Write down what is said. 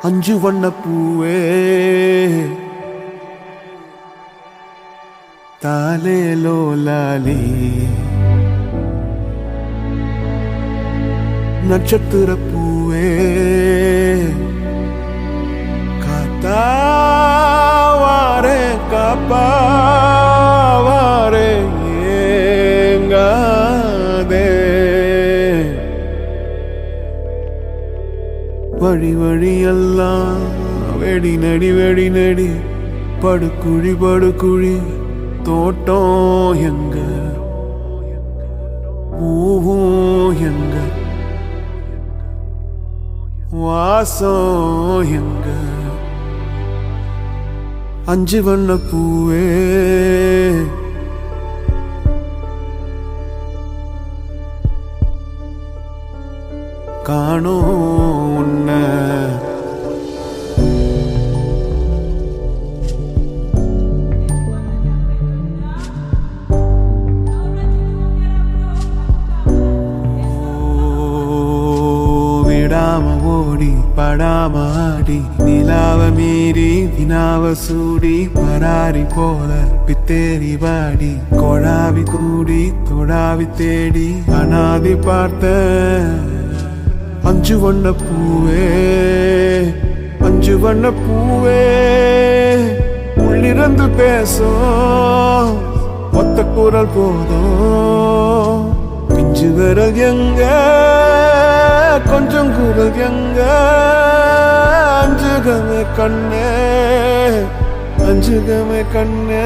அஞ்சு வண்ண பூவே தாலே லோலாலி நட்சத்திர பூவே காத்தாவாரே காப்பாவாரே ஏங்காதே வழி வழியெல்லாம் வெடி நடி வெடி நடி படுக்குழி படுக்குழி தோட்டம் எங்க பூவும் எங்க வாசம் எங்க அஞ்சு வண்ண பூவே காணோ உன்ன விடாம ஓடி படாம ஆடி நிலாவ மீறி தினாவ சூடி பராரி போல பித்தேரி வாடி கொழாவி கூடி தொடாவி தேடி அனாதி பார்த்த அஞ்சு வண்ண பூவே அஞ்சு வண்ண பூவே உள்ளிருந்து பேசும் ஒத்த குரல் போதும் பிஞ்சு விரல் எங்க கொஞ்சம் குரல் எங்க அஞ்சுகமே கண்ணே அஞ்சுகமே கண்ணே